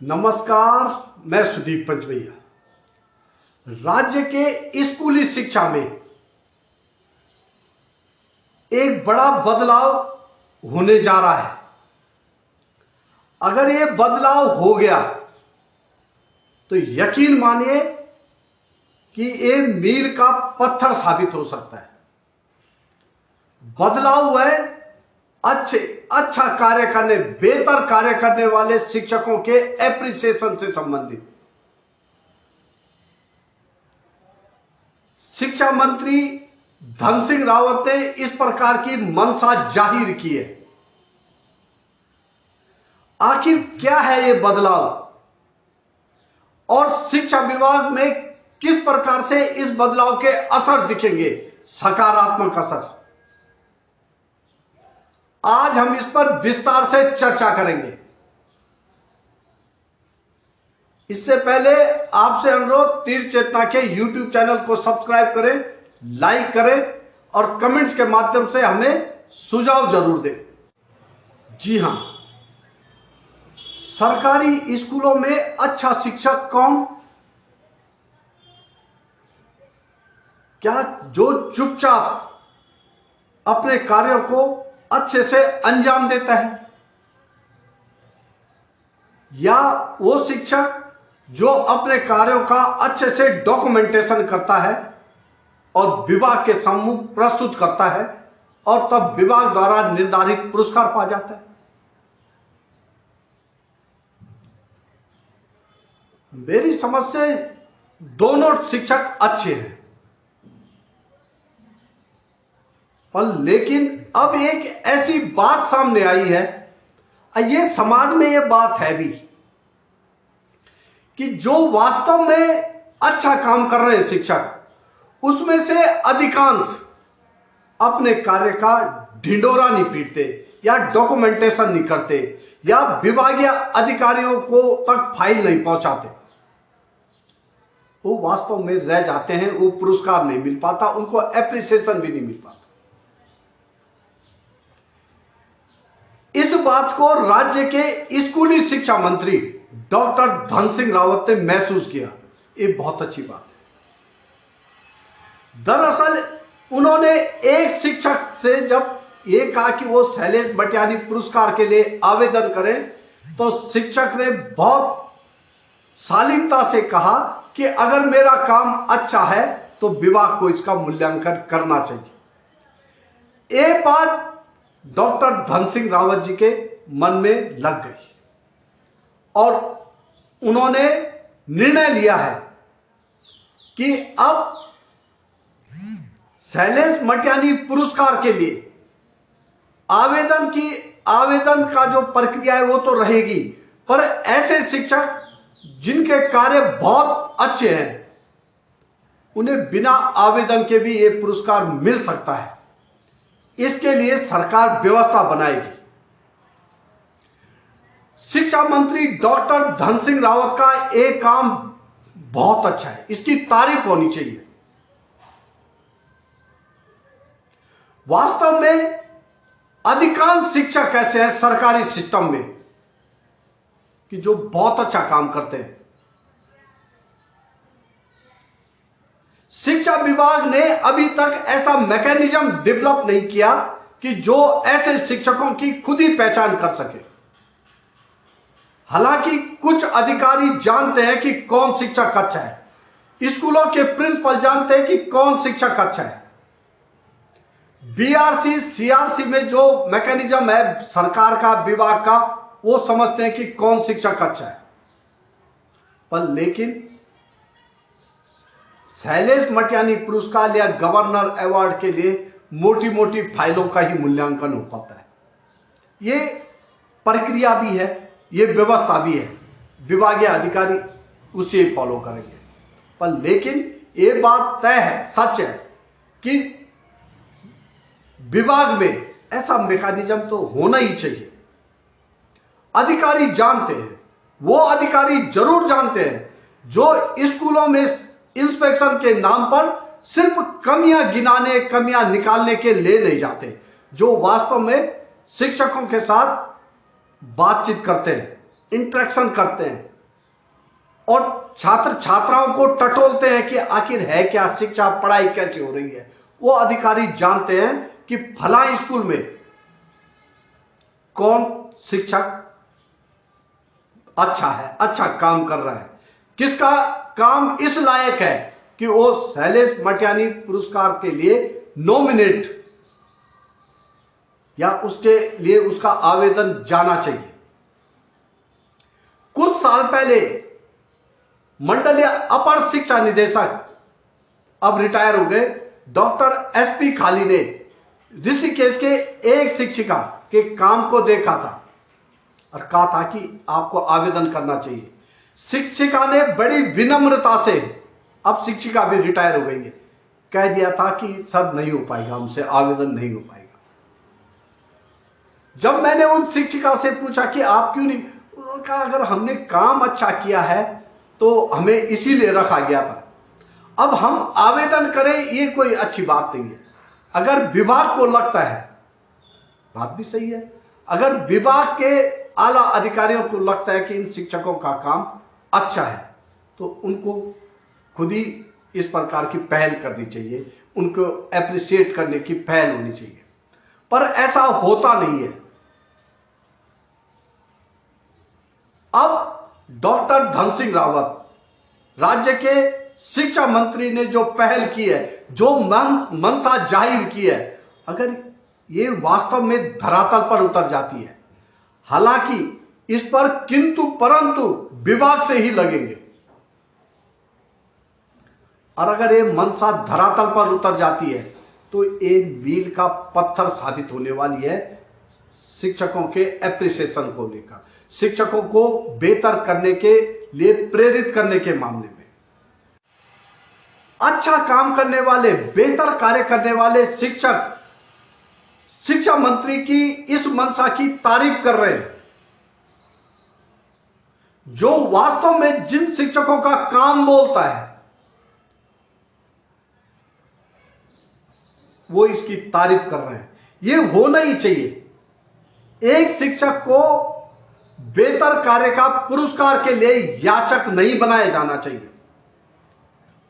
नमस्कार, मैं सुदीप पंचवैया। राज्य के स्कूली शिक्षा में एक बड़ा बदलाव होने जा रहा है। अगर ये बदलाव हो गया तो यकीन मानिए कि ये मील का पत्थर साबित हो सकता है। बदलाव है अच्छा कार्य करने, बेहतर कार्य करने वाले शिक्षकों के एप्रिसिएशन से संबंधित। शिक्षा मंत्री धन सिंह रावत ने इस प्रकार की मंशा जाहिर की है। आखिर क्या है ये बदलाव और शिक्षा विभाग में किस प्रकार से इस बदलाव के असर दिखेंगे, सकारात्मक असर। आज हम इस पर विस्तार से चर्चा करेंगे। इससे पहले आपसे अनुरोध, तीर चेतना के YouTube चैनल को सब्सक्राइब करें, लाइक करें और कमेंट्स के माध्यम से हमें सुझाव जरूर दें। जी हां, सरकारी स्कूलों में अच्छा शिक्षक कौन? क्या जो चुपचाप अपने कार्यों को अच्छे से अंजाम देता है, या वो शिक्षक जो अपने कार्यों का अच्छे से डॉक्यूमेंटेशन करता है और विभाग के सम्मुख प्रस्तुत करता है और तब विभाग द्वारा निर्धारित पुरस्कार पा जाता है? मेरी समझ से दोनों शिक्षक अच्छे हैं, पर लेकिन अब एक ऐसी बात सामने आई है, ये समाज में ये बात है भी, कि जो वास्तव में अच्छा काम कर रहे हैं शिक्षक, उसमें से अधिकांश अपने कार्य का ढिंडोरा नहीं पीटते या डॉक्यूमेंटेशन नहीं करते या विभागीय अधिकारियों को तक फाइल नहीं पहुंचाते। वो वास्तव में रह जाते हैं, वो पुरस्कार नहीं मिल पाता, उनको एप्रिसिएशन भी नहीं मिल पाता। इस बात को राज्य के स्कूली शिक्षा मंत्री डॉक्टर धन सिंह रावत ने महसूस किया। ये बहुत अच्छी बात है। दरअसल उन्होंने एक शिक्षक से जब ये कहा कि वो शैलेश बटियानी पुरस्कार के लिए आवेदन करें, तो शिक्षक ने बहुत शालीनता से कहा कि अगर मेरा काम अच्छा है तो विभाग को इसका मूल्यांकन करना चाहिए। ये बात डॉक्टर धन सिंह रावत जी के मन में लग गई और उन्होंने निर्णय लिया है कि अब शैलेश बटियानी पुरस्कार के लिए आवेदन का जो प्रक्रिया है वो तो रहेगी, पर ऐसे शिक्षक जिनके कार्य बहुत अच्छे हैं उन्हें बिना आवेदन के भी ये पुरस्कार मिल सकता है। इसके लिए सरकार व्यवस्था बनाएगी। शिक्षा मंत्री डॉक्टर धन सिंह रावत का एक काम बहुत अच्छा है, इसकी तारीफ होनी चाहिए। वास्तव में अधिकांश शिक्षक ऐसे हैं सरकारी सिस्टम में कि जो बहुत अच्छा काम करते हैं। शिक्षा विभाग ने अभी तक ऐसा मैकेनिज्म डेवलप नहीं किया कि जो ऐसे शिक्षकों की खुद ही पहचान कर सके। हालांकि कुछ अधिकारी जानते हैं कि कौन शिक्षक अच्छा है, स्कूलों के प्रिंसिपल जानते हैं कि कौन शिक्षक अच्छा है। बीआरसी सीआरसी में जो मैकेनिज्म है सरकार का, विभाग का, वो समझते हैं कि कौन शिक्षक अच्छा है। पर लेकिन शैलेश बटियानी पुरस्कार या गवर्नर अवार्ड के लिए मोटी मोटी फाइलों का ही मूल्यांकन हो पाता है। ये प्रक्रिया भी है, ये व्यवस्था भी है, विभागीय अधिकारी उसे फॉलो करेंगे। पर लेकिन ये बात तय है, सच है कि विभाग में ऐसा मैकेनिज्म तो होना ही चाहिए। अधिकारी जानते हैं, वो अधिकारी जरूर जानते हैं जो स्कूलों में इंस्पेक्शन के नाम पर सिर्फ कमियां गिनाने, कमियां निकालने के लिए नहीं जाते, जो वास्तव में शिक्षकों के साथ बातचीत करते हैं, इंटरेक्शन करते हैं, और छात्र छात्राओं को टटोलते हैं कि आखिर है क्या शिक्षा, पढ़ाई कैसे हो रही है। वो अधिकारी जानते हैं कि फला स्कूल में कौन शिक्षक अच्छा है, अच्छा काम कर रहा है, किसका काम इस लायक है कि वो शैलेश मटियानी पुरस्कार के लिए नॉमिनेट या उसके लिए उसका आवेदन जाना चाहिए। कुछ साल पहले मंडलीय अपर शिक्षा निदेशक, अब रिटायर हो गए, डॉक्टर एसपी खाली ने ऋषिकेश के एक शिक्षिका के काम को देखा था और कहा था कि आपको आवेदन करना चाहिए। शिक्षिका ने बड़ी विनम्रता से, अब शिक्षिका भी रिटायर हो गई है, कह दिया था कि सर नहीं हो पाएगा, हमसे आवेदन नहीं हो पाएगा। जब मैंने उन शिक्षिका से पूछा कि आप क्यों नहीं, उन्होंने कहा अगर हमने काम अच्छा किया है तो हमें इसीलिए रखा गया था, अब हम आवेदन करें ये कोई अच्छी बात नहीं है। अगर विभाग को लगता है, बात भी सही है, अगर विभाग के आला अधिकारियों को लगता है कि इन शिक्षकों का काम अच्छा है तो उनको खुद ही इस प्रकार की पहल करनी चाहिए, उनको एप्रिशिएट करने की पहल होनी चाहिए। पर ऐसा होता नहीं है। अब डॉक्टर धन सिंह रावत, राज्य के शिक्षा मंत्री ने जो पहल की है, जो मंशा जाहिर की है, अगर ये वास्तव में धरातल पर उतर जाती है, हालांकि इस पर किंतु परंतु विभाग से ही लगेंगे, और अगर ये मंशा धरातल पर उतर जाती है तो ये मील का पत्थर साबित होने वाली है शिक्षकों के एप्रिसिएशन को लेकर, शिक्षकों को बेहतर करने के लिए प्रेरित करने के मामले में। अच्छा काम करने वाले, बेहतर कार्य करने वाले शिक्षक शिक्षा मंत्री की इस मंशा की तारीफ कर रहे हैं। जो वास्तव में जिन शिक्षकों का काम बोलता है वो इसकी तारीफ कर रहे हैं। ये होना ही चाहिए। एक शिक्षक को बेहतर कार्य का पुरस्कार के लिए याचक नहीं बनाया जाना चाहिए।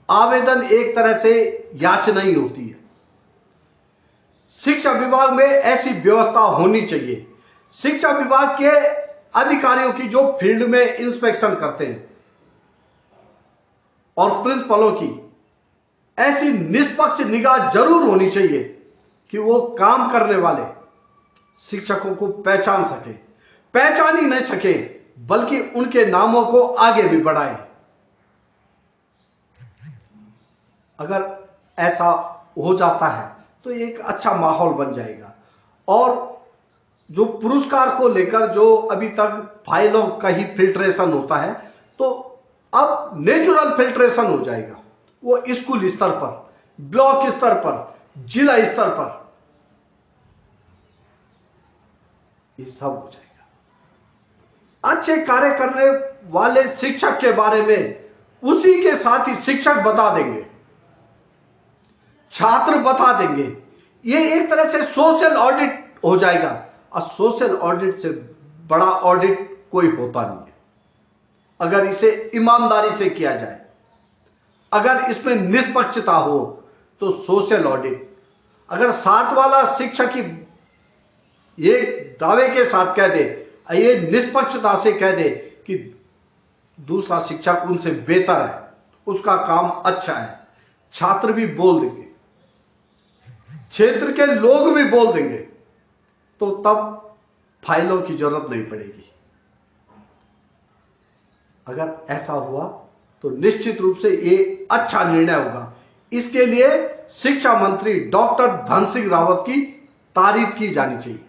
आवेदन एक तरह से याचना ही होती है। शिक्षा विभाग में ऐसी व्यवस्था होनी चाहिए। शिक्षा विभाग के अधिकारियों की जो फील्ड में इंस्पेक्शन करते हैं और प्रिंसिपलों की ऐसी निष्पक्ष निगाह जरूर होनी चाहिए कि वो काम करने वाले शिक्षकों को पहचान सके, पहचान ही नहीं सके बल्कि उनके नामों को आगे भी बढ़ाए। अगर ऐसा हो जाता है तो एक अच्छा माहौल बन जाएगा। और जो पुरस्कार को लेकर जो अभी तक फाइलों का ही फिल्ट्रेशन होता है, तो अब नेचुरल फिल्ट्रेशन हो जाएगा। वो स्कूल स्तर पर, ब्लॉक स्तर पर, जिला स्तर पर ये सब हो जाएगा। अच्छे कार्य करने वाले शिक्षक के बारे में उसी के साथ ही शिक्षक बता देंगे, छात्र बता देंगे। ये एक तरह से सोशल ऑडिट हो जाएगा, और सोशल ऑडिट से बड़ा ऑडिट कोई होता नहीं है। अगर इसे ईमानदारी से किया जाए, अगर इसमें निष्पक्षता हो, तो सोशल ऑडिट, अगर साथ वाला शिक्षक ही ये दावे के साथ कह दे, ये निष्पक्षता से कह दे कि दूसरा शिक्षक उनसे बेहतर है, उसका काम अच्छा है, छात्र भी बोल देंगे, क्षेत्र के लोग भी बोल देंगे, तो तब फाइलों की जरूरत नहीं पड़ेगी। अगर ऐसा हुआ तो निश्चित रूप से ये अच्छा निर्णय होगा। इसके लिए शिक्षा मंत्री डॉक्टर धन सिंह रावत की तारीफ की जानी चाहिए।